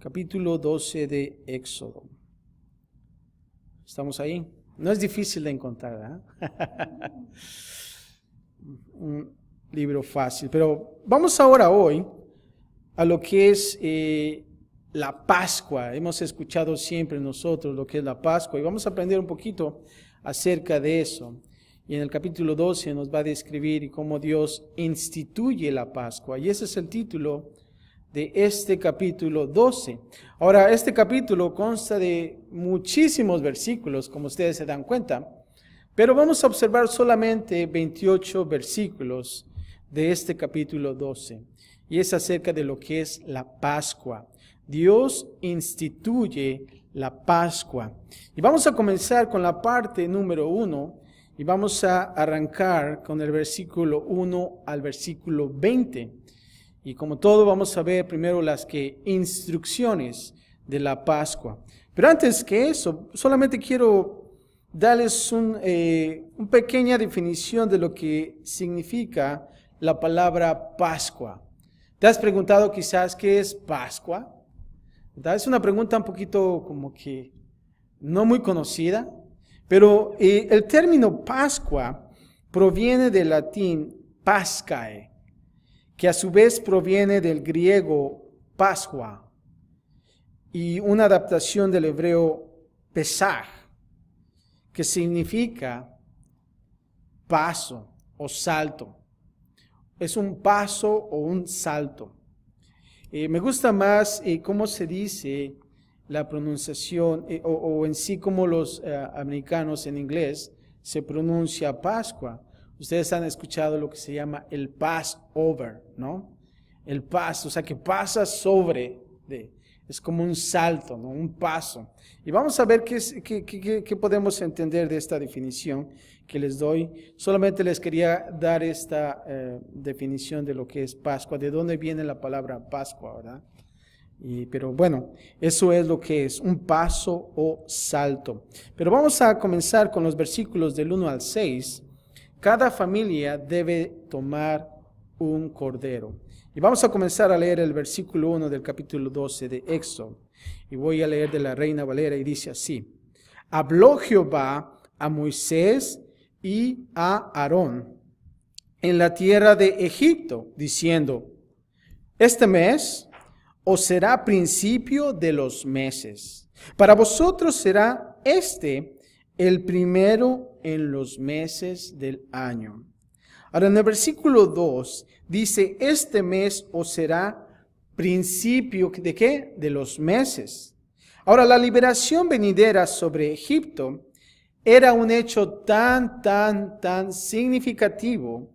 capítulo 12 de Éxodo. ¿Estamos ahí? No es difícil de encontrar, ¿eh? Un libro fácil, pero vamos ahora hoy a lo que es la Pascua. Hemos escuchado siempre nosotros lo que es la Pascua y vamos a aprender un poquito acerca de eso. Y en el capítulo 12 nos va a describir cómo Dios instituye la Pascua. Y ese es el título de este capítulo 12. Ahora, este capítulo consta de muchísimos versículos, como ustedes se dan cuenta, pero vamos a observar solamente 28 versículos de este capítulo 12. Y es acerca de lo que es la Pascua. Dios instituye la Pascua. Y vamos a comenzar con la parte número 1 y vamos a arrancar con el versículo 1 al versículo 20. Y como todo vamos a ver primero las instrucciones de la Pascua. Pero antes que eso, solamente quiero darles una pequeña definición de lo que significa la palabra Pascua. ¿Te has preguntado quizás qué es Pascua? ¿Verdad? Es una pregunta un poquito como que no muy conocida, pero el término Pascua proviene del latín Pascae, que a su vez proviene del griego Pascua, y una adaptación del hebreo Pesaj, que significa paso o salto. Es un paso o un salto. Me gusta más cómo se dice la pronunciación, o en sí como los americanos en inglés se pronuncia Pascua. Ustedes han escuchado lo que se llama el Passover, ¿no? El paso, o sea que pasa sobre, es como un salto, ¿no? Un paso. Y vamos a ver qué podemos entender de esta definición que les doy. Solamente les quería dar esta definición de lo que es Pascua, de dónde viene la palabra Pascua, ¿verdad? Pero bueno, eso es lo que es, un paso o salto. Pero vamos a comenzar con los versículos del 1 al 6. Cada familia debe tomar un cordero. Y vamos a comenzar a leer el versículo 1 del capítulo 12 de Éxodo. Y voy a leer de la Reina Valera y dice así: Habló Jehová a Moisés y a Aarón en la tierra de Egipto, diciendo: Este mes os será principio de los meses. Para vosotros será el primero en los meses del año. Ahora en el versículo 2 dice: Este mes os será principio ¿de qué? De los meses. Ahora la liberación venidera sobre Egipto era un hecho tan significativo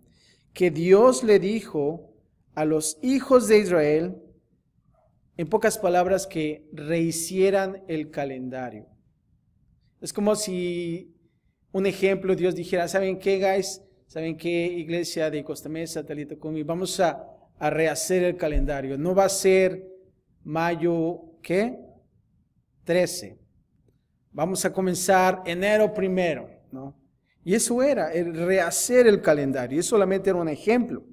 que Dios le dijo a los hijos de Israel, en pocas palabras, que rehicieran el calendario. Es como si, un ejemplo, Dios dijera: ¿saben qué, guys? ¿Saben qué, iglesia de Costa Mesa, Talita Kumi? Vamos a rehacer el calendario. No va a ser mayo, ¿qué? 13. Vamos a comenzar enero 1, ¿no? Y eso era, el rehacer el calendario. Y solamente era un ejemplo.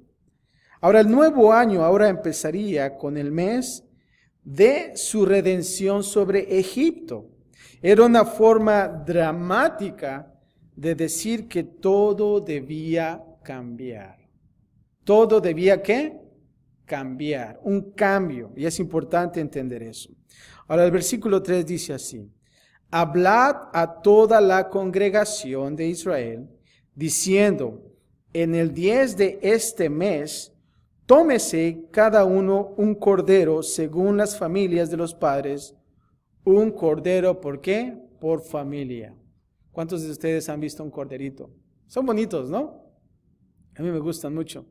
Ahora, el nuevo año ahora empezaría con el mes de su redención sobre Egipto. Era una forma dramática de decir que todo debía cambiar. Todo debía, ¿qué? Cambiar. Un cambio. Y es importante entender eso. Ahora el versículo 3 dice así: Hablad a toda la congregación de Israel, diciendo: En el 10 de este mes, tómese cada uno un cordero según las familias de los padres, un cordero, ¿por qué? Por familia. ¿Cuántos de ustedes han visto un corderito? Son bonitos, ¿no? A mí me gustan mucho.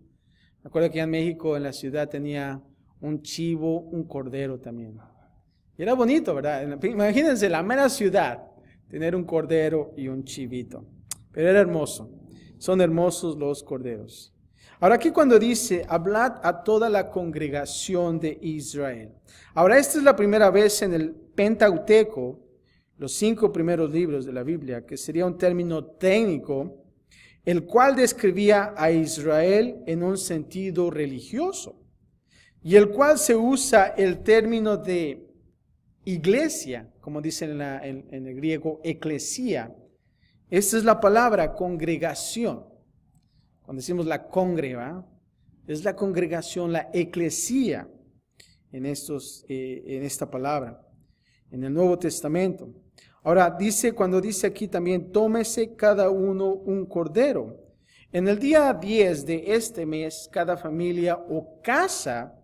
Me acuerdo que en México, en la ciudad, tenía un chivo, un cordero también. Y era bonito, ¿verdad? Imagínense la mera ciudad, tener un cordero y un chivito. Pero era hermoso. Son hermosos los corderos. Ahora aquí cuando dice: hablad a toda la congregación de Israel. Ahora esta es la primera vez en el Pentateuco, los 5 primeros libros de la Biblia, que sería un término técnico, el cual describía a Israel en un sentido religioso, y el cual se usa el término de iglesia, como dicen en el griego, eclesía. Esta es la palabra congregación. Cuando decimos la congrega, es la congregación, la eclesía en esta palabra, en el Nuevo Testamento. Ahora, cuando dice aquí también, tómese cada uno un cordero. En el día 10 de este mes, cada familia o casa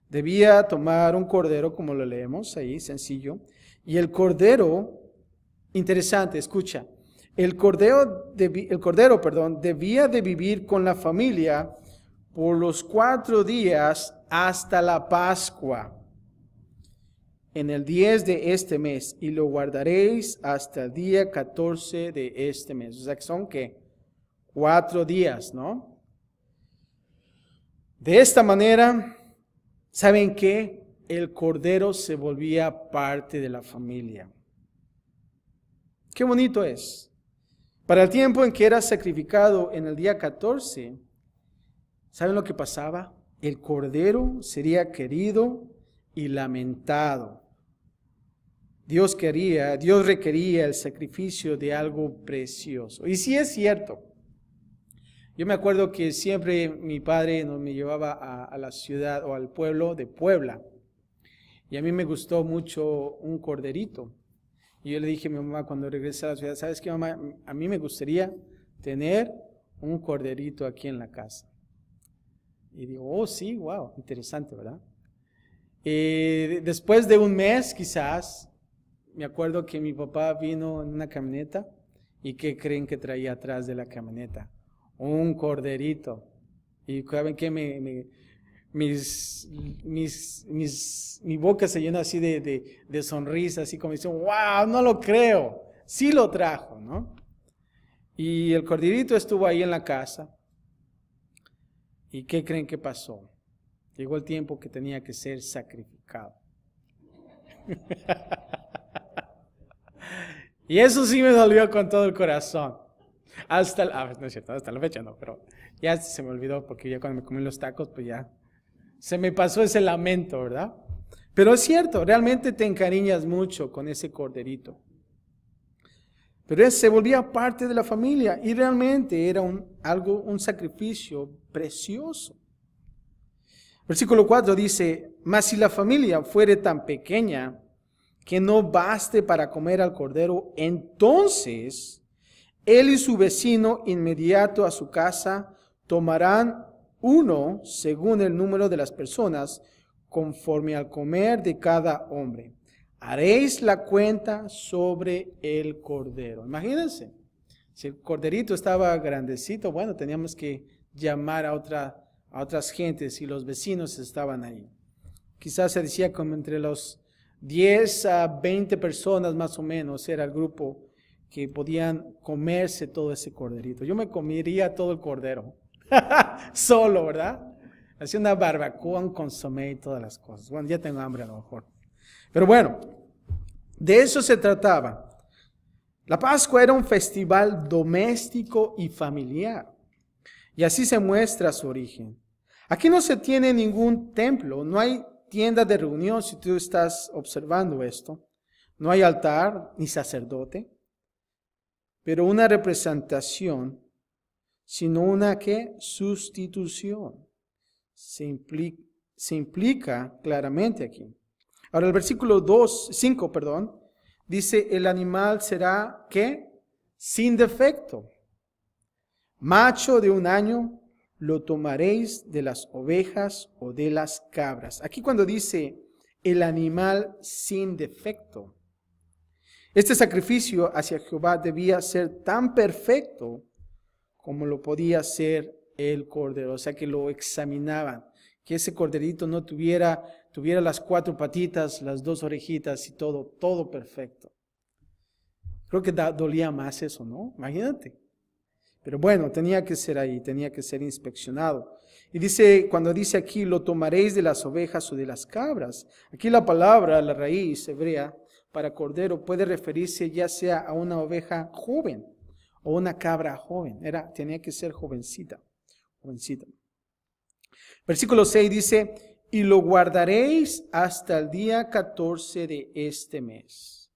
debía tomar un cordero, como lo leemos ahí, sencillo. Y el cordero, interesante, escucha, el cordero, debía de vivir con la familia por los 4 días hasta la Pascua, en el 10 de este mes, y lo guardaréis hasta el día 14 de este mes. O sea que son, ¿qué? 4 días, ¿no? De esta manera, ¿saben qué? El cordero se volvía parte de la familia. Qué bonito es. Para el tiempo en que era sacrificado en el día 14, ¿saben lo que pasaba? El cordero sería querido y lamentado. Dios requería el sacrificio de algo precioso. Y sí es cierto. Yo me acuerdo que siempre mi padre me llevaba a la ciudad o al pueblo de Puebla. Y a mí me gustó mucho un corderito. Y yo le dije a mi mamá cuando regresé a la ciudad, ¿sabes qué, mamá? A mí me gustaría tener un corderito aquí en la casa. Y digo, oh sí, wow, interesante, ¿verdad? Después de un mes quizás, me acuerdo que mi papá vino en una camioneta. ¿Y qué creen que traía atrás de la camioneta? Un corderito. Y saben que mi boca se llenó así de sonrisa, así como diciendo, wow, no lo creo. Sí lo trajo, ¿no? Y el corderito estuvo ahí en la casa. ¿Y qué creen que pasó? Llegó el tiempo que tenía que ser sacrificado. Y eso sí me dolió con todo el corazón. No es cierto, hasta la fecha no, pero ya se me olvidó porque ya cuando me comí los tacos, pues ya se me pasó ese lamento, ¿verdad? Pero es cierto, realmente te encariñas mucho con ese corderito. Pero se volvía parte de la familia y realmente era un sacrificio precioso. Versículo 4 dice, mas si la familia fuere tan pequeña que no baste para comer al cordero, entonces él y su vecino inmediato a su casa tomarán uno según el número de las personas, conforme al comer de cada hombre. Haréis la cuenta sobre el cordero. Imagínense, si el corderito estaba grandecito, bueno, teníamos que llamar a otras gentes y los vecinos estaban ahí. Quizás se decía como entre los 10 a 20 personas más o menos era el grupo que podían comerse todo ese corderito. Yo me comería todo el cordero, solo, ¿verdad? Hacía una barbacoa, un consomé y todas las cosas. Bueno, ya tengo hambre a lo mejor. Pero bueno, de eso se trataba. La Pascua era un festival doméstico y familiar. Y así se muestra su origen. Aquí no se tiene ningún templo, no hay tienda de reunión si tú estás observando esto. No hay altar ni sacerdote, pero una representación, sino una ¿qué? Sustitución. Se implica claramente aquí. Ahora el versículo 5, dice, el animal será ¿qué? Sin defecto. Macho de 1 año, lo tomaréis de las ovejas o de las cabras. Aquí cuando dice el animal sin defecto, este sacrificio hacia Jehová debía ser tan perfecto como lo podía ser el cordero. O sea que lo examinaban, que ese corderito no tuviera las 4 patitas, las 2 orejitas y todo perfecto. Creo que dolía más eso, ¿no? Imagínate. Pero bueno, tenía que ser ahí, tenía que ser inspeccionado. Y cuando dice aquí, lo tomaréis de las ovejas o de las cabras. Aquí la palabra, la raíz hebrea para cordero puede referirse ya sea a una oveja joven o una cabra joven. Tenía que ser jovencita. Versículo 6 dice, y lo guardaréis hasta el día 14 de este mes.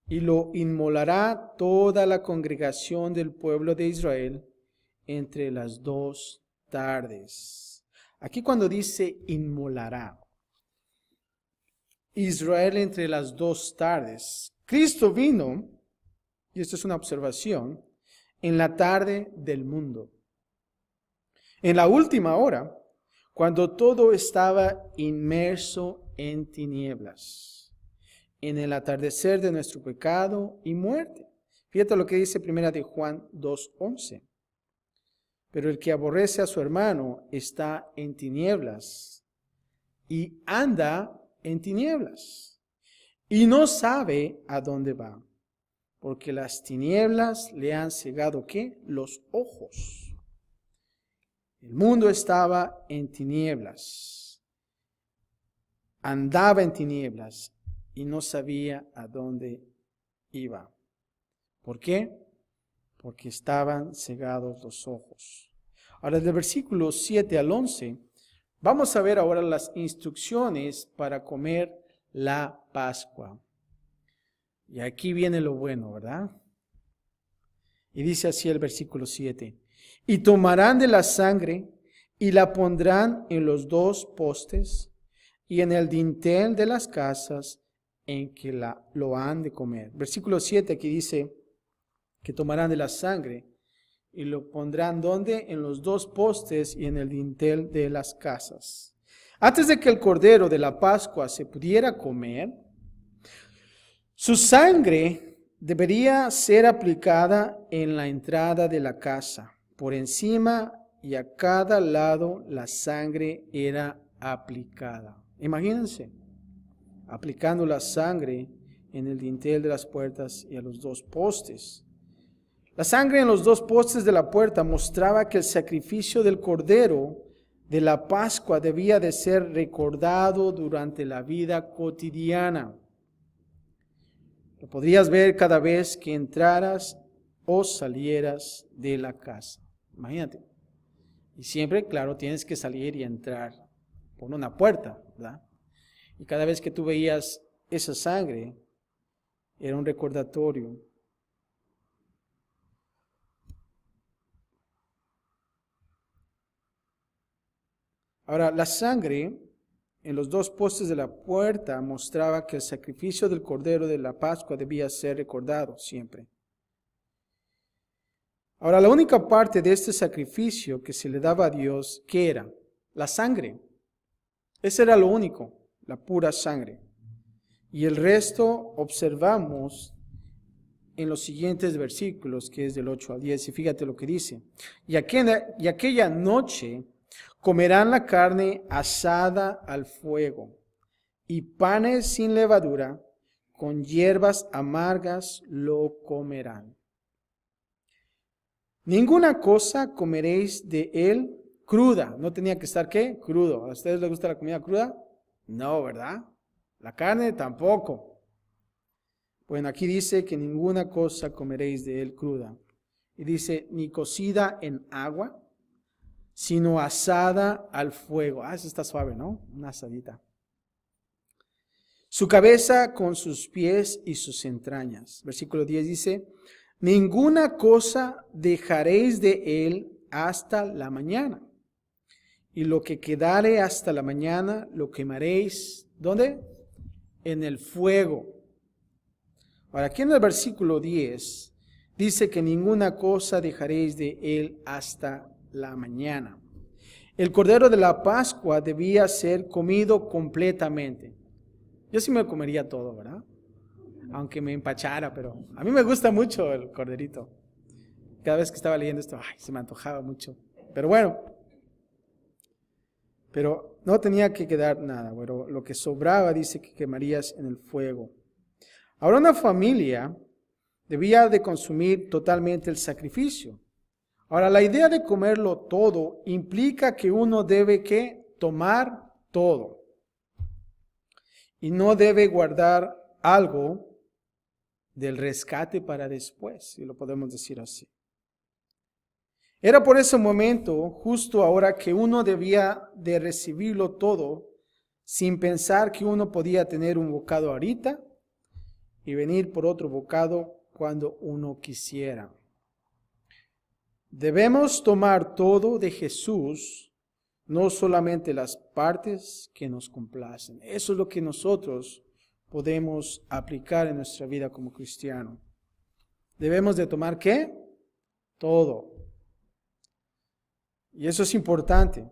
Y lo inmolará toda la congregación del pueblo de Israel entre las 2 tardes. Aquí cuando dice inmolará, Israel entre las 2 tardes. Cristo vino, y esto es una observación, en la tarde del mundo. En la última hora, cuando todo estaba inmerso en tinieblas, en el atardecer de nuestro pecado y muerte. Fíjate lo que dice 1 de Juan 2:11. Pero el que aborrece a su hermano está en tinieblas y anda en tinieblas y no sabe a dónde va, porque las tinieblas le han cegado, ¿qué? Los ojos. El mundo estaba en tinieblas, andaba en tinieblas y no sabía a dónde iba. ¿Por qué? Porque estaban cegados los ojos. Ahora, del versículo 7 al 11, vamos a ver ahora las instrucciones para comer la Pascua. Y aquí viene lo bueno, ¿verdad? Y dice así el versículo 7. Y tomarán de la sangre y la pondrán en los 2 postes y en el dintel de las casas en que lo han de comer. Versículo 7 aquí dice que tomarán de la sangre y lo pondrán ¿dónde? En los 2 postes y en el dintel de las casas. Antes de que el cordero de la Pascua se pudiera comer, su sangre debería ser aplicada en la entrada de la casa. Por encima y a cada lado la sangre era aplicada. Imagínense, aplicando la sangre en el dintel de las puertas y a los 2 postes. La sangre en los 2 postes de la puerta mostraba que el sacrificio del cordero de la Pascua debía de ser recordado durante la vida cotidiana. Lo podrías ver cada vez que entraras o salieras de la casa. Imagínate. Y siempre, claro, tienes que salir y entrar por una puerta, ¿verdad? Y cada vez que tú veías esa sangre, era un recordatorio. Ahora, la sangre en los 2 postes de la puerta mostraba que el sacrificio del Cordero de la Pascua debía ser recordado siempre. Ahora, la única parte de este sacrificio que se le daba a Dios, ¿qué era? La sangre. Ese era lo único, la pura sangre. Y el resto observamos en los siguientes versículos, que es del 8 al 10, y fíjate lo que dice. Y aquella noche comerán la carne asada al fuego, y panes sin levadura, con hierbas amargas lo comerán. Ninguna cosa comeréis de él cruda. No tenía que estar, ¿qué? Crudo. ¿A ustedes les gusta la comida cruda? No, ¿verdad? La carne tampoco. Bueno, aquí dice que ninguna cosa comeréis de él cruda. Y dice, ni cocida en agua, sino asada al fuego. Eso está suave, ¿no? Una asadita. Su cabeza con sus pies y sus entrañas. Versículo 10 dice, ninguna cosa dejaréis de él hasta la mañana. Y lo que quedare hasta la mañana lo quemaréis, ¿dónde? En el fuego. Ahora, aquí en el versículo 10 dice que ninguna cosa dejaréis de él hasta la mañana. El cordero de la Pascua debía ser comido completamente. Yo sí me comería todo, ¿verdad? Aunque me empachara, pero a mí me gusta mucho el corderito. Cada vez que estaba leyendo esto, se me antojaba mucho. Pero bueno, pero no tenía que quedar nada. Bueno, lo que sobraba dice que quemarías en el fuego. Ahora una familia debía de consumir totalmente el sacrificio. Ahora la idea de comerlo todo implica que uno debe que tomar todo. Y no debe guardar algo del rescate para después, si lo podemos decir así. Era por ese momento, justo ahora, que uno debía de recibirlo todo sin pensar que uno podía tener un bocado ahorita y venir por otro bocado cuando uno quisiera. Debemos tomar todo de Jesús, no solamente las partes que nos complacen. Eso es lo que nosotros podemos aplicar en nuestra vida como cristiano. Debemos de tomar ¿qué? Todo. Y eso es importante.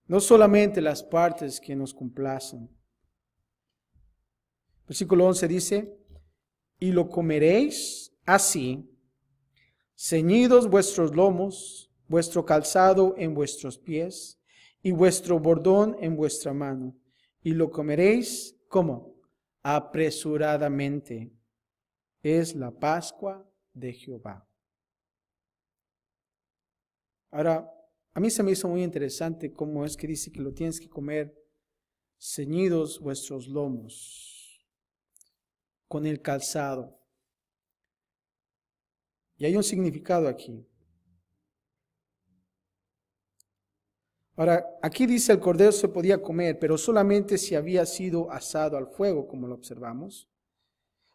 No solamente las partes que nos complacen. Versículo 11 dice, y lo comeréis así, ceñidos vuestros lomos, vuestro calzado en vuestros pies, y vuestro bordón en vuestra mano. Y lo comeréis, ¿cómo? Apresuradamente. Es la Pascua de Jehová. Ahora, a mí se me hizo muy interesante cómo es que dice que lo tienes que comer ceñidos vuestros lomos, con el calzado. Y hay un significado aquí. Ahora, aquí dice el cordero se podía comer, pero solamente si había sido asado al fuego, como lo observamos.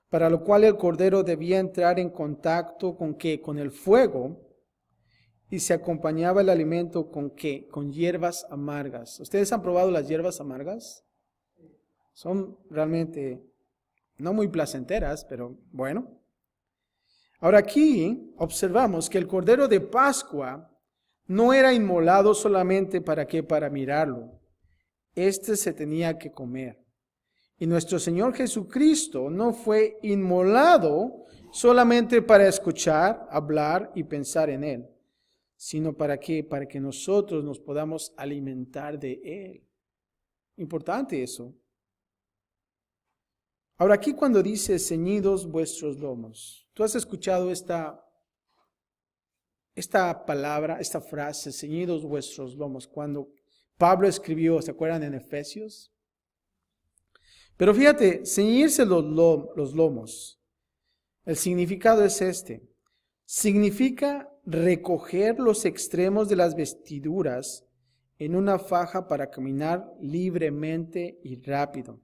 Para lo cual el cordero debía entrar en contacto con ¿qué? Con el fuego, y se acompañaba el alimento con ¿qué? Con hierbas amargas. ¿Ustedes han probado las hierbas amargas? Son realmente no muy placenteras, pero bueno. Ahora aquí observamos que el cordero de Pascua no era inmolado solamente para ¿qué? Para mirarlo. Este se tenía que comer. Y nuestro Señor Jesucristo no fue inmolado solamente para escuchar, hablar y pensar en Él, sino para ¿qué? Para que nosotros nos podamos alimentar de Él. Importante eso. Ahora aquí cuando dice ceñidos vuestros lomos, ¿tú has escuchado esta palabra, esta frase, ceñidos vuestros lomos, cuando Pablo escribió, ¿se acuerdan en Efesios? Pero fíjate, ceñirse los lomos, el significado es este. Significa recoger los extremos de las vestiduras en una faja para caminar libremente y rápido.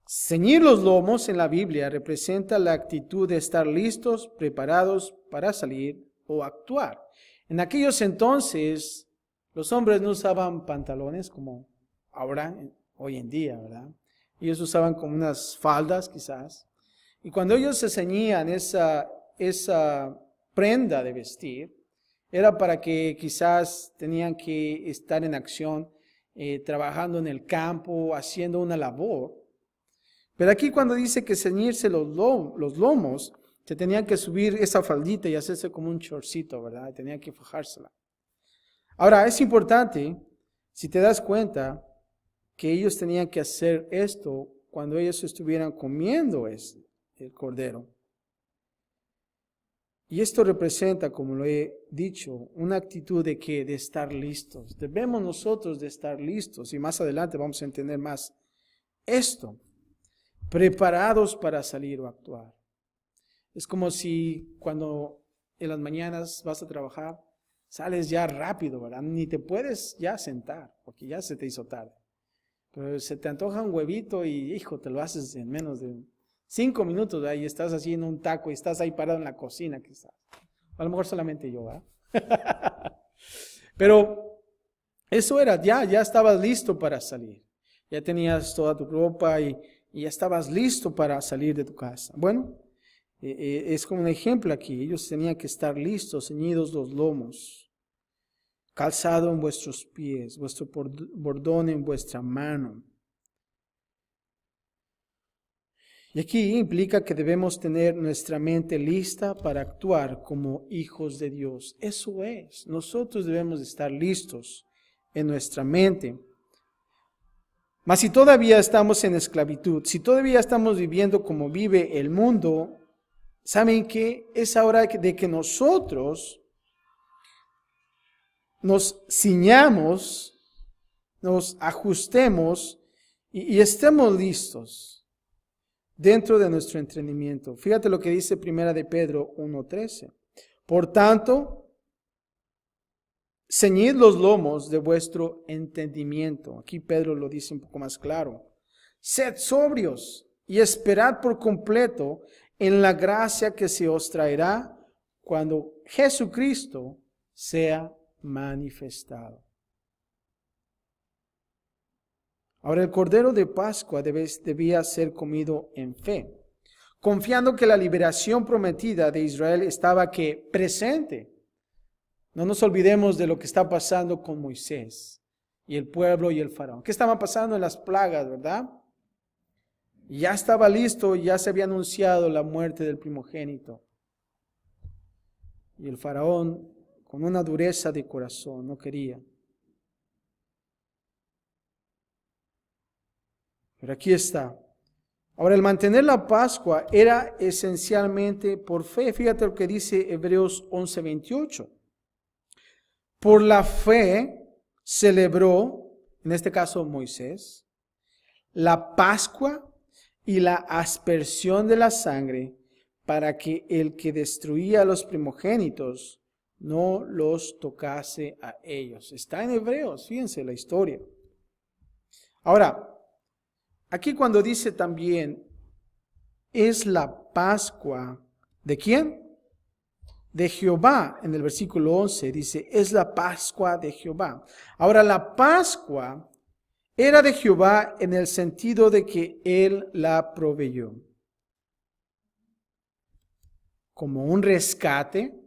Ceñir los lomos en la Biblia representa la actitud de estar listos, preparados para salir o actuar. En aquellos entonces, los hombres no usaban pantalones como ahora, hoy en día, ¿verdad? Ellos usaban como unas faldas quizás. Y cuando ellos se ceñían esa prenda de vestir, era para que quizás tenían que estar en acción, trabajando en el campo, haciendo una labor. Pero aquí cuando dice que ceñirse los lomos, se tenían que subir esa faldita y hacerse como un chorcito, ¿verdad? Tenían que fajársela. Ahora, es importante, si te das cuenta, que ellos tenían que hacer esto cuando ellos estuvieran comiendo el cordero. Y esto representa, como lo he dicho, una actitud de ¿qué? De estar listos. Debemos nosotros de estar listos, y más adelante vamos a entender más esto, preparados para salir o actuar. Es como si cuando en las mañanas vas a trabajar, sales ya rápido, ¿verdad? Ni te puedes ya sentar, porque ya se te hizo tarde. Pero se te antoja un huevito y, hijo, te lo haces en menos de 5 minutos, ¿verdad? Y estás haciendo un taco y estás ahí parado en la cocina, quizás. A lo mejor solamente yo, ¿verdad? Pero eso era, ya estabas listo para salir. Ya tenías toda tu ropa y ya estabas listo para salir de tu casa. Bueno, es como un ejemplo aquí. Ellos tenían que estar listos, ceñidos los lomos, calzado en vuestros pies, vuestro bordón en vuestra mano. Y aquí implica que debemos tener nuestra mente lista para actuar como hijos de Dios. Eso es, nosotros debemos estar listos en nuestra mente. Mas si todavía estamos en esclavitud, si todavía estamos viviendo como vive el mundo, ¿saben qué? Es hora de que nosotros nos ciñamos, nos ajustemos y estemos listos dentro de nuestro entendimiento. Fíjate lo que dice 1 de Pedro 1:13. Por tanto, ceñid los lomos de vuestro entendimiento. Aquí Pedro lo dice un poco más claro. Sed sobrios y esperad por completo en la gracia que se os traerá cuando Jesucristo sea manifestado. Ahora, el Cordero de Pascua debía ser comido en fe, confiando que la liberación prometida de Israel estaba presente. No nos olvidemos de lo que está pasando con Moisés y el pueblo y el faraón. ¿Qué estaba pasando en las plagas, verdad? Ya estaba listo, ya se había anunciado la muerte del primogénito. Y el faraón, con una dureza de corazón, no quería. Pero aquí está. Ahora, el mantener la Pascua era esencialmente por fe. Fíjate lo que dice Hebreos 11:28. Por la fe celebró, en este caso Moisés, la Pascua y la aspersión de la sangre para que el que destruía a los primogénitos no los tocase a ellos. Está en Hebreos, fíjense la historia. Ahora, aquí cuando dice también, es la Pascua, ¿de quién? De Jehová. En el versículo 11 dice, es la Pascua de Jehová. Ahora, la Pascua era de Jehová en el sentido de que Él la proveyó. Como un rescate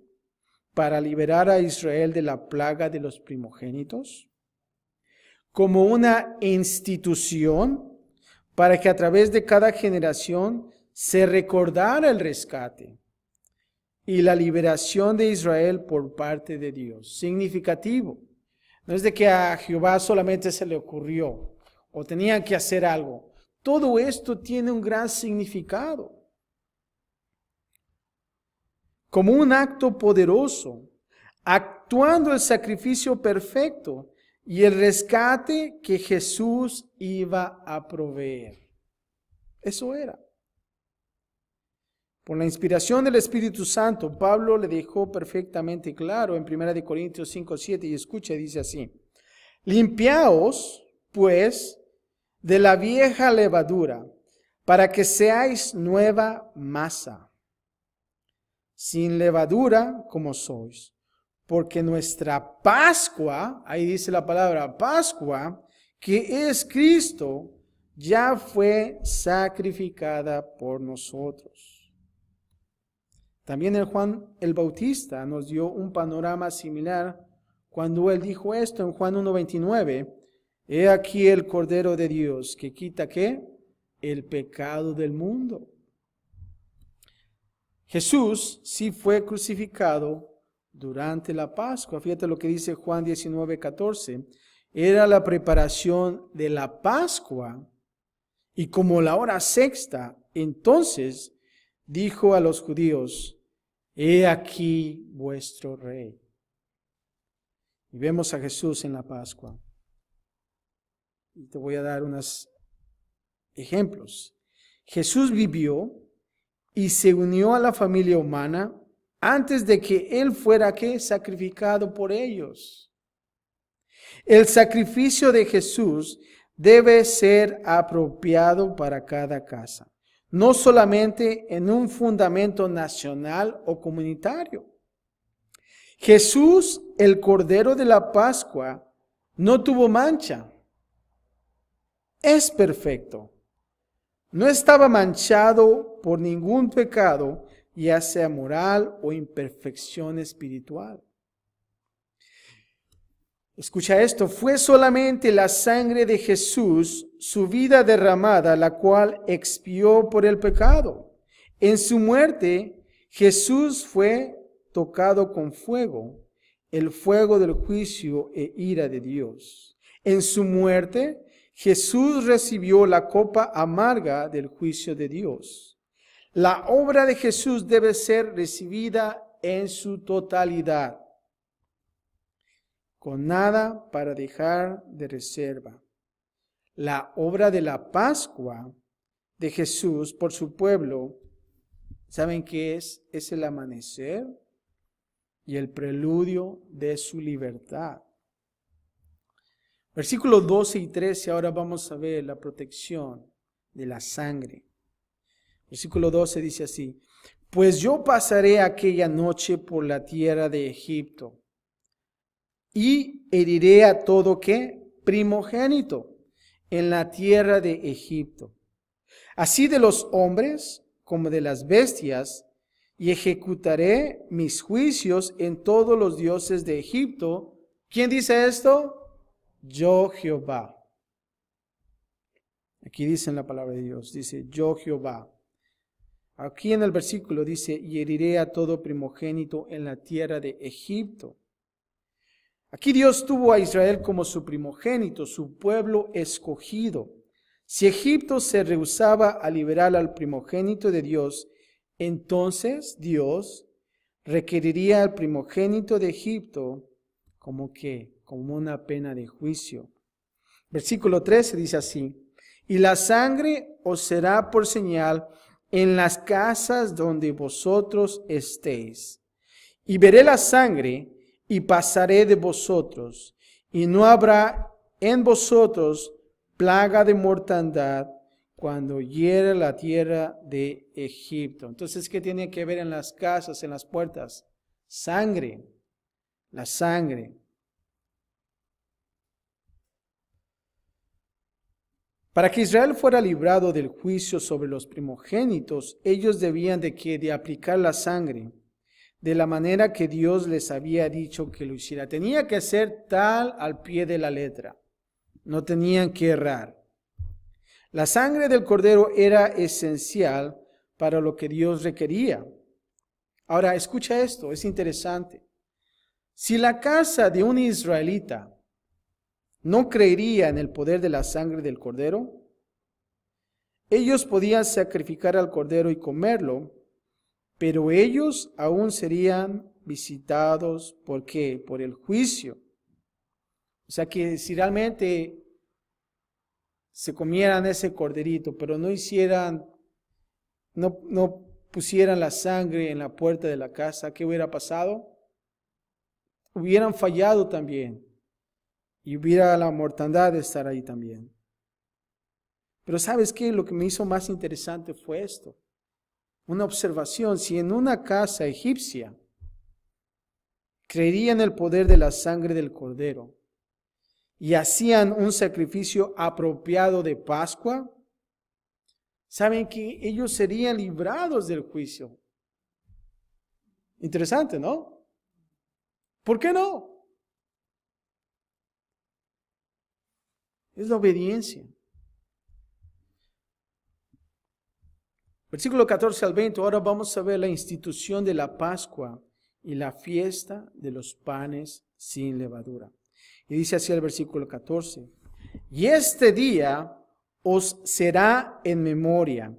para liberar a Israel de la plaga de los primogénitos. Como una institución para que a través de cada generación se recordara el rescate y la liberación de Israel por parte de Dios. Significativo. No es de que a Jehová solamente se le ocurrió o tenía que hacer algo. Todo esto tiene un gran significado. Como un acto poderoso, actuando el sacrificio perfecto y el rescate que Jesús iba a proveer. Eso era. Por la inspiración del Espíritu Santo, Pablo le dejó perfectamente claro en 1 Corintios 5:7, y escucha, dice así: limpiaos, pues, de la vieja levadura, para que seáis nueva masa, sin levadura como sois, porque nuestra Pascua, ahí dice la palabra Pascua, que es Cristo, ya fue sacrificada por nosotros. También el Juan el Bautista nos dio un panorama similar cuando él dijo esto en Juan 1:29. He aquí el Cordero de Dios que quita ¿qué? El pecado del mundo. Jesús sí fue crucificado durante la Pascua. Fíjate lo que dice Juan 19:14. Era la preparación de la Pascua y como la hora sexta, entonces dijo a los judíos: he aquí vuestro rey. Y vemos a Jesús en la Pascua. Y te voy a dar unos ejemplos. Jesús vivió y se unió a la familia humana antes de que Él fuera ¿qué? Sacrificado por ellos. El sacrificio de Jesús debe ser apropiado para cada casa, no solamente en un fundamento nacional o comunitario. Jesús, el Cordero de la Pascua, no tuvo mancha. Es perfecto. No estaba manchado por ningún pecado, ya sea moral o imperfección espiritual. Escucha esto, fue solamente la sangre de Jesús, su vida derramada, la cual expió por el pecado. En su muerte, Jesús fue tocado con fuego, el fuego del juicio e ira de Dios. En su muerte, Jesús recibió la copa amarga del juicio de Dios. La obra de Jesús debe ser recibida en su totalidad, con nada para dejar de reserva. La obra de la Pascua de Jesús por su pueblo, ¿saben qué es? Es el amanecer y el preludio de su libertad. Versículos 12 y 13, ahora vamos a ver la protección de la sangre. Versículo 12 dice así: pues yo pasaré aquella noche por la tierra de Egipto y heriré a todo ¿qué? Primogénito en la tierra de Egipto, así de los hombres como de las bestias, y ejecutaré mis juicios en todos los dioses de Egipto. ¿Quién dice esto? Yo Jehová. Aquí dice en la palabra de Dios, dice yo Jehová. Aquí en el versículo dice, y heriré a todo primogénito en la tierra de Egipto. Aquí Dios tuvo a Israel como su primogénito, su pueblo escogido. Si Egipto se rehusaba a liberar al primogénito de Dios, entonces Dios requeriría al primogénito de Egipto como una pena de juicio. Versículo 13 dice así: y la sangre os será por señal en las casas donde vosotros estéis. Y veré la sangre y pasaré de vosotros, y no habrá en vosotros plaga de mortandad cuando hiere la tierra de Egipto. Entonces, ¿qué tiene que ver en las casas, en las puertas? Sangre, la sangre. Para que Israel fuera librado del juicio sobre los primogénitos, ellos debían de aplicar la sangre de la manera que Dios les había dicho que lo hiciera. Tenía que ser tal al pie de la letra. No tenían que errar. La sangre del cordero era esencial para lo que Dios requería. Ahora, escucha esto, es interesante. Si la casa de un israelita no creería en el poder de la sangre del cordero, ellos podían sacrificar al cordero y comerlo, pero ellos aún serían visitados. ¿Por qué? Por el juicio. O sea que si realmente se comieran ese corderito, pero no pusieran la sangre en la puerta de la casa, ¿qué hubiera pasado? Hubieran fallado también. Y hubiera la mortandad de estar ahí también. Pero ¿sabes qué? Lo que me hizo más interesante fue esto. Una observación: si en una casa egipcia creerían en el poder de la sangre del cordero y hacían un sacrificio apropiado de Pascua, saben que ellos serían librados del juicio. Interesante, ¿no? ¿Por qué no? Es la obediencia. Versículo 14 al 20, ahora vamos a ver la institución de la Pascua y la fiesta de los panes sin levadura. Y dice así el versículo 14: y este día os será en memoria,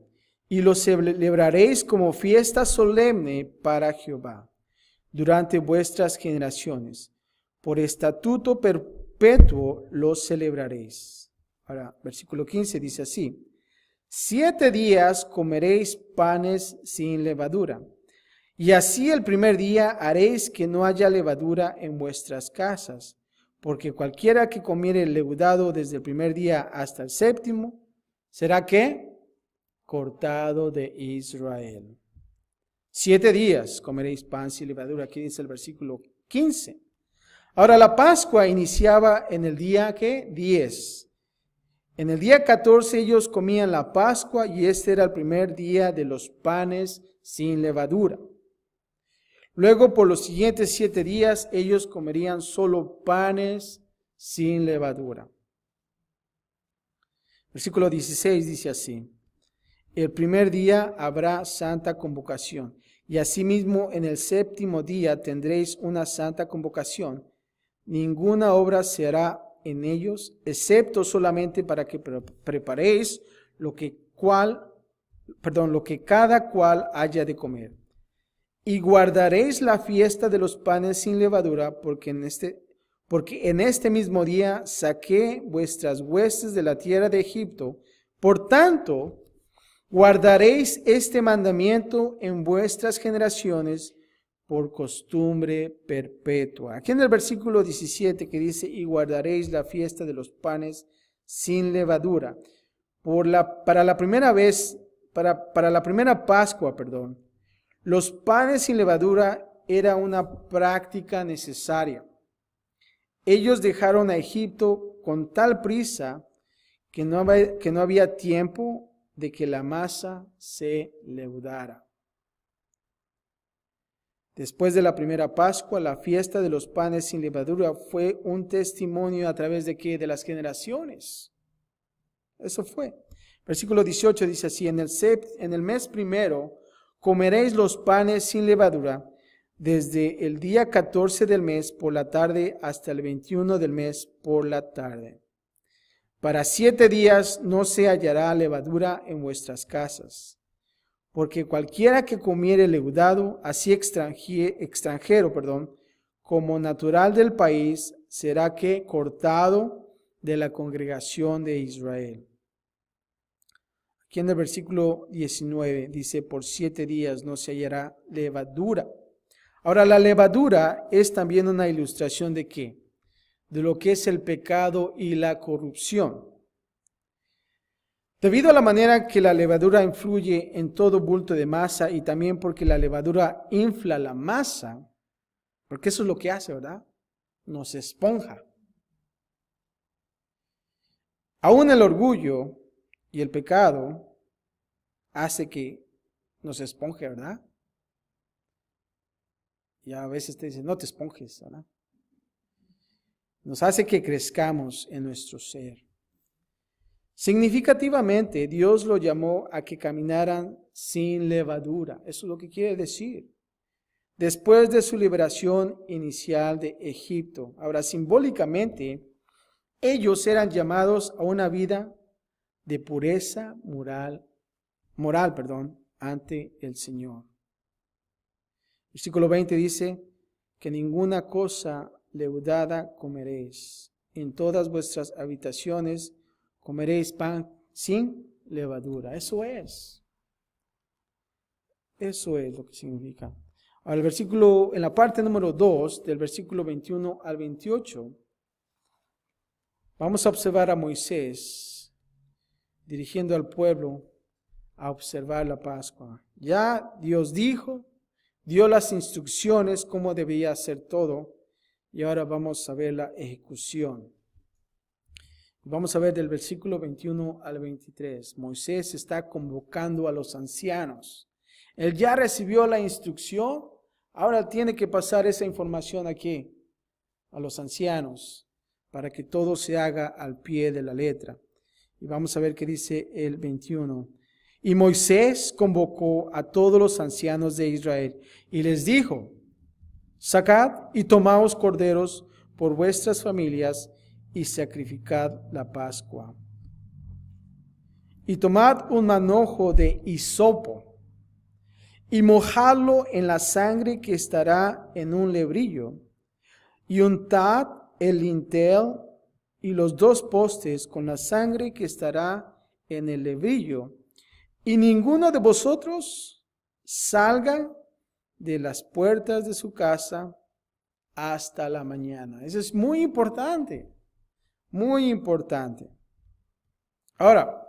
y lo celebraréis como fiesta solemne para Jehová durante vuestras generaciones. Por estatuto perpetuo lo celebraréis. Ahora, versículo 15 dice así: 7 días comeréis panes sin levadura, y así el primer día haréis que no haya levadura en vuestras casas, porque cualquiera que comiere leudado desde el primer día hasta el séptimo, ¿será qué? Cortado de Israel. 7 días comeréis pan sin levadura, aquí dice el versículo 15. Ahora la Pascua iniciaba en el día ¿qué? 10. En el día 14 ellos comían la Pascua y este era el primer día de los panes sin levadura. Luego por los siguientes 7 días ellos comerían solo panes sin levadura. Versículo 16 dice así: el primer día habrá santa convocación, y asimismo en el séptimo día tendréis una santa convocación. Ninguna obra se hará en ellos, excepto solamente para que preparéis lo que cada cual haya de comer. Y guardaréis la fiesta de los panes sin levadura, porque en este mismo día saqué vuestras huestes de la tierra de Egipto. Por tanto, guardaréis este mandamiento en vuestras generaciones por costumbre perpetua. Aquí en el versículo 17 que dice, y guardaréis la fiesta de los panes sin levadura. Para la primera Pascua, los panes sin levadura era una práctica necesaria. Ellos dejaron a Egipto con tal prisa que no había tiempo de que la masa se leudara. Después de la primera Pascua, la fiesta de los panes sin levadura fue un testimonio a través de ¿qué? De las generaciones. Eso fue. Versículo 18 dice así, en el mes primero comeréis los panes sin levadura desde el día 14 del mes por la tarde hasta el 21 del mes por la tarde. Para 7 días no se hallará levadura en vuestras casas, porque cualquiera que comiere leudado, así extranjero, como natural del país, será que cortado de la congregación de Israel. Aquí en el versículo 19 dice, por 7 días no se hallará levadura. Ahora, la levadura es también una ilustración ¿de qué? De lo que es el pecado y la corrupción. Debido a la manera que la levadura influye en todo bulto de masa y también porque la levadura infla la masa, porque eso es lo que hace, ¿verdad? Nos esponja. Aún el orgullo y el pecado hace que nos esponje, ¿verdad? Y a veces te dicen, no te esponjes, ¿verdad? Nos hace que crezcamos en nuestro ser. Significativamente, Dios lo llamó a que caminaran sin levadura. Eso es lo que quiere decir. Después de su liberación inicial de Egipto. Ahora, simbólicamente, ellos eran llamados a una vida de pureza moral, ante el Señor. Versículo 20 dice que ninguna cosa leudada comeréis. En todas vuestras habitaciones comeréis pan sin levadura. Eso es lo que significa. Ahora, en la parte número 2, del versículo 21 al 28, vamos a observar a Moisés dirigiendo al pueblo a observar la Pascua. Ya Dios dio las instrucciones cómo debía hacer todo, y ahora vamos a ver la ejecución. Vamos a ver del versículo 21 al 23. Moisés está convocando a los ancianos. Él ya recibió la instrucción, ahora tiene que pasar esa información aquí, a los ancianos, para que todo se haga al pie de la letra. Y vamos a ver qué dice el 21. Y Moisés convocó a todos los ancianos de Israel y les dijo, sacad y tomaos corderos por vuestras familias y sacrificad la Pascua. Y tomad un manojo de hisopo y mojadlo en la sangre que estará en un lebrillo, y untad el lintel y los 2 postes con la sangre que estará en el lebrillo, y ninguno de vosotros salga de las puertas de su casa hasta la mañana. Eso es muy importante, muy importante. Ahora,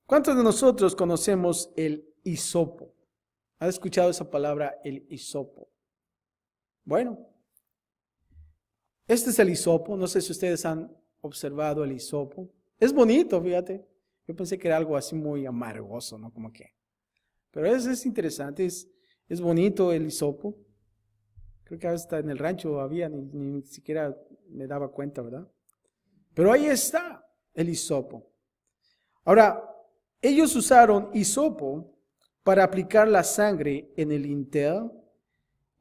¿cuántos de nosotros conocemos el hisopo? ¿Has escuchado esa palabra, el hisopo? Bueno, este es el hisopo. No sé si ustedes han observado el hisopo. Es bonito, fíjate. Yo pensé que era algo así muy amargoso, ¿no? Como que. Pero es interesante, es bonito el hisopo. Creo que hasta en el rancho había, ni siquiera me daba cuenta, ¿verdad? Pero ahí está el hisopo. Ahora, ellos usaron hisopo para aplicar la sangre en el lintel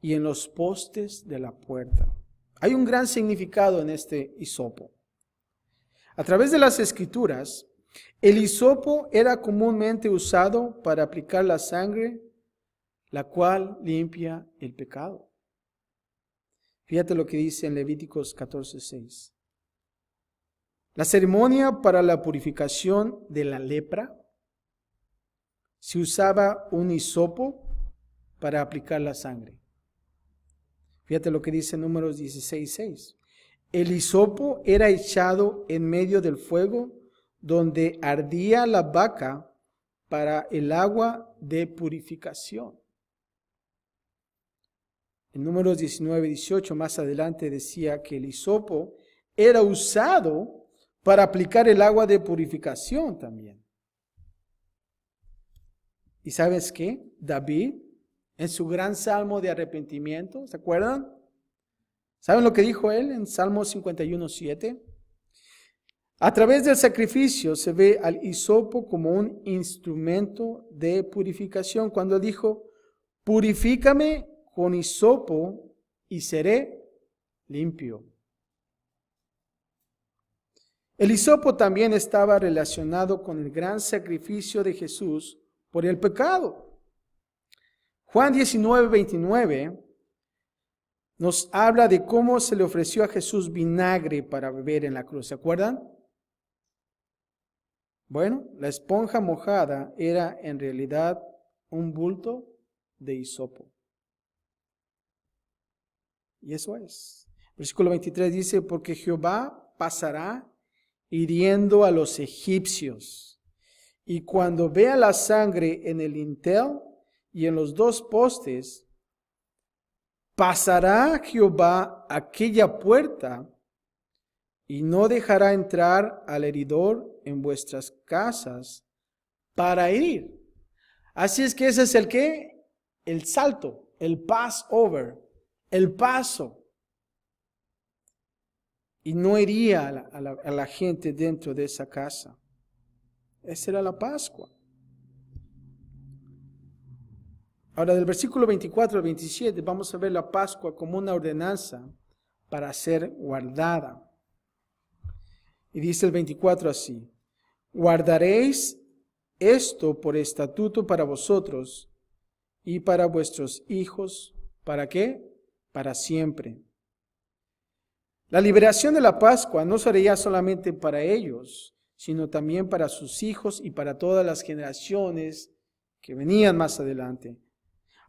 y en los postes de la puerta. Hay un gran significado en este hisopo. A través de las Escrituras, el hisopo era comúnmente usado para aplicar la sangre, la cual limpia el pecado. Fíjate lo que dice en Levíticos 14:6. La ceremonia para la purificación de la lepra, se usaba un hisopo para aplicar la sangre. Fíjate lo que dice Números 16:6. El hisopo era echado en medio del fuego donde ardía la vaca para el agua de purificación. En Números 19:18 más adelante decía que el hisopo era usado para aplicar el agua de purificación también. ¿Y sabes qué? David, en su gran salmo de arrepentimiento, ¿se acuerdan? ¿Saben lo que dijo él en Salmo 51:7? A través del sacrificio se ve al hisopo como un instrumento de purificación. Cuando dijo, purifícame con hisopo y seré limpio. El hisopo también estaba relacionado con el gran sacrificio de Jesús por el pecado. Juan 19:29 nos habla de cómo se le ofreció a Jesús vinagre para beber en la cruz. ¿Se acuerdan? Bueno, la esponja mojada era en realidad un bulto de hisopo. Y eso es. Versículo 23 dice, porque Jehová pasará hiriendo a los egipcios. Y cuando vea la sangre en el dintel y en los dos postes, pasará Jehová aquella puerta y no dejará entrar al heridor en vuestras casas para herir. Así es que ese es el ¿qué? El salto, el Passover, el paso. Y no hería a la gente dentro de esa casa. Esa era la Pascua. Ahora, del versículo 24 al 27, vamos a ver la Pascua como una ordenanza para ser guardada. Y dice el 24 así, guardaréis esto por estatuto para vosotros y para vuestros hijos. ¿Para qué? Para siempre. La liberación de la Pascua no sería solamente para ellos, sino también para sus hijos y para todas las generaciones que venían más adelante.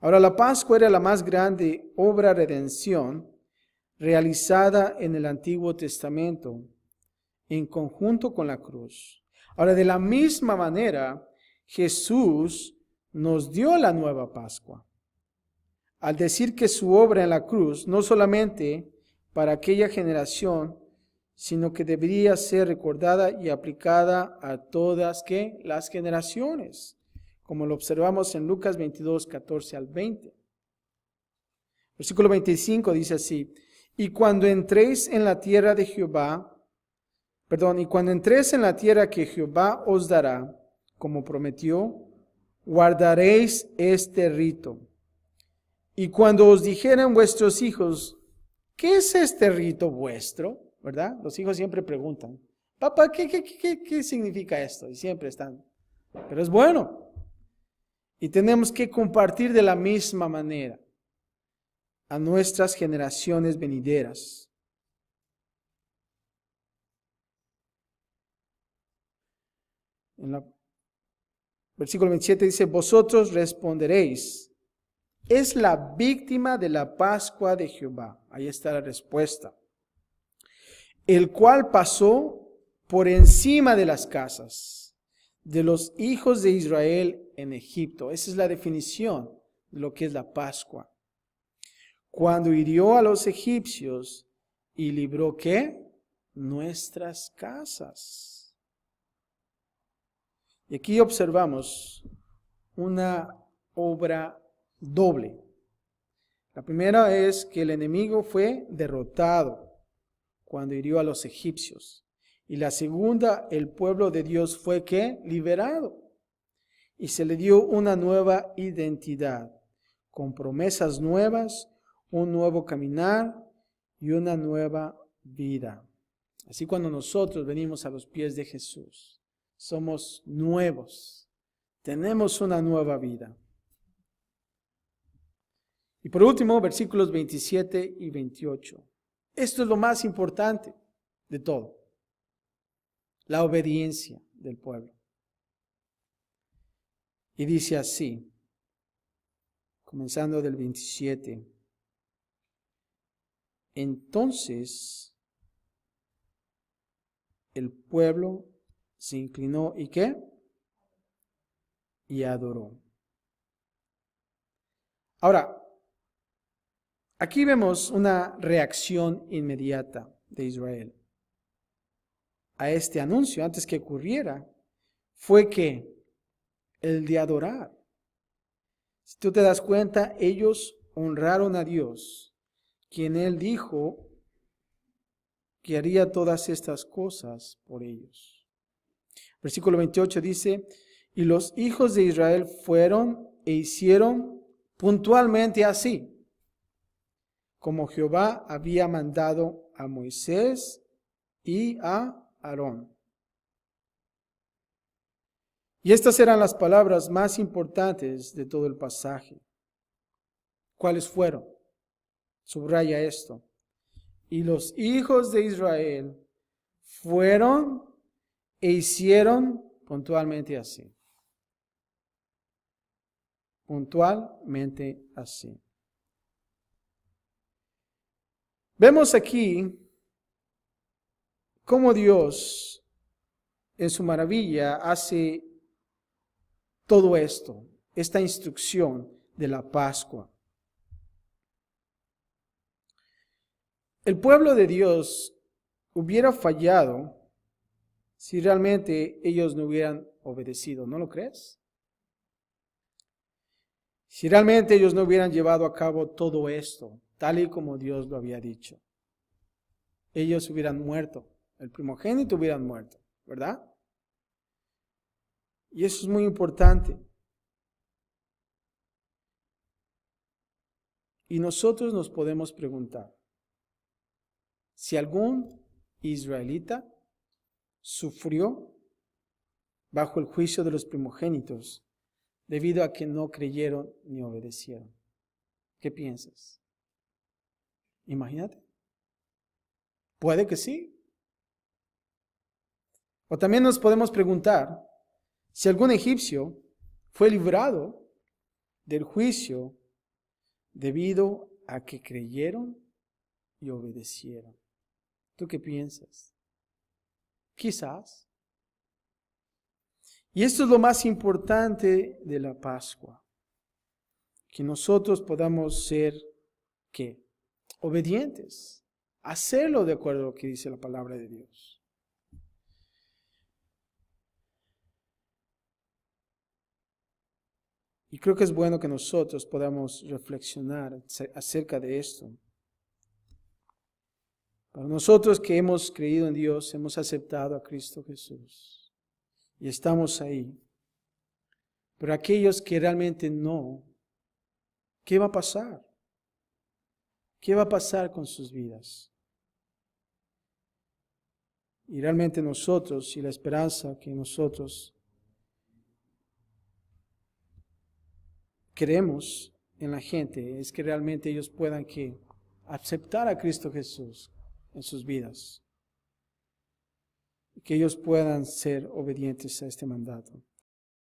Ahora, la Pascua era la más grande obra de redención realizada en el Antiguo Testamento, en conjunto con la cruz. Ahora, de la misma manera, Jesús nos dio la nueva Pascua, al decir que su obra en la cruz no solamente para aquella generación, sino que debería ser recordada y aplicada a todas ¿qué? Las generaciones, como lo observamos en Lucas 22, 14 al 20. Versículo 25 dice así, y cuando entréis en la tierra de Jehová, y cuando entréis en la tierra que Jehová os dará, como prometió, guardaréis este rito. Y cuando os dijeren vuestros hijos, ¿qué es este rito vuestro? ¿Verdad? Los hijos siempre preguntan, papá, ¿qué significa esto? Y siempre están, pero es bueno. Y tenemos que compartir de la misma manera a nuestras generaciones venideras. En el versículo 27 dice, vosotros responderéis, es la víctima de la Pascua de Jehová. Ahí está la respuesta. El cual pasó por encima de las casas de los hijos de Israel en Egipto. Esa es la definición de lo que es la Pascua. Cuando hirió a los egipcios y libró ¿qué? Nuestras casas. Y aquí observamos una obra doble. La primera es que el enemigo fue derrotado cuando hirió a los egipcios. Y la segunda, el pueblo de Dios fue ¿qué? Liberado. Y se le dio una nueva identidad, con promesas nuevas, un nuevo caminar y una nueva vida. Así cuando nosotros venimos a los pies de Jesús, somos nuevos, tenemos una nueva vida. Y por último, versículos 27 y 28. Esto es lo más importante de todo, la obediencia del pueblo. Y dice así, comenzando del 27. Entonces el pueblo se inclinó y ¿qué? Y adoró. Ahora, aquí vemos una reacción inmediata de Israel a este anuncio antes que ocurriera. Fue que el de adorar. Si tú te das cuenta, ellos honraron a Dios, quien Él dijo que haría todas estas cosas por ellos. Versículo 28 dice, y los hijos de Israel fueron e hicieron puntualmente así, como Jehová había mandado a Moisés y a Aarón. Y estas eran las palabras más importantes de todo el pasaje. ¿Cuáles fueron? Subraya esto. Y los hijos de Israel fueron e hicieron puntualmente así. Puntualmente así. Vemos aquí cómo Dios en su maravilla hace todo esto, esta instrucción de la Pascua. El pueblo de Dios hubiera fallado si realmente ellos no hubieran obedecido, ¿no lo crees? Si realmente ellos no hubieran llevado a cabo todo esto, tal y como Dios lo había dicho, ellos hubieran muerto, el primogénito hubieran muerto, ¿verdad? Y eso es muy importante. Y nosotros nos podemos preguntar, si algún israelita sufrió bajo el juicio de los primogénitos debido a que no creyeron ni obedecieron, ¿qué piensas? Imagínate. Puede que sí. O también nos podemos preguntar si algún egipcio fue librado del juicio debido a que creyeron y obedecieron. ¿Tú qué piensas? Quizás. Y esto es lo más importante de la Pascua. Que nosotros podamos ser, ¿qué? Obedientes. Hacerlo de acuerdo a lo que dice la palabra de Dios. Y creo que es bueno que nosotros podamos reflexionar acerca de esto. Para nosotros que hemos creído en Dios, hemos aceptado a Cristo Jesús y estamos ahí. Pero aquellos que realmente no, ¿qué va a pasar? ¿Qué va a pasar con sus vidas? Y realmente nosotros, y la esperanza que nosotros queremos en la gente, es que realmente ellos puedan que aceptar a Cristo Jesús en sus vidas. Que ellos puedan ser obedientes a este mandato.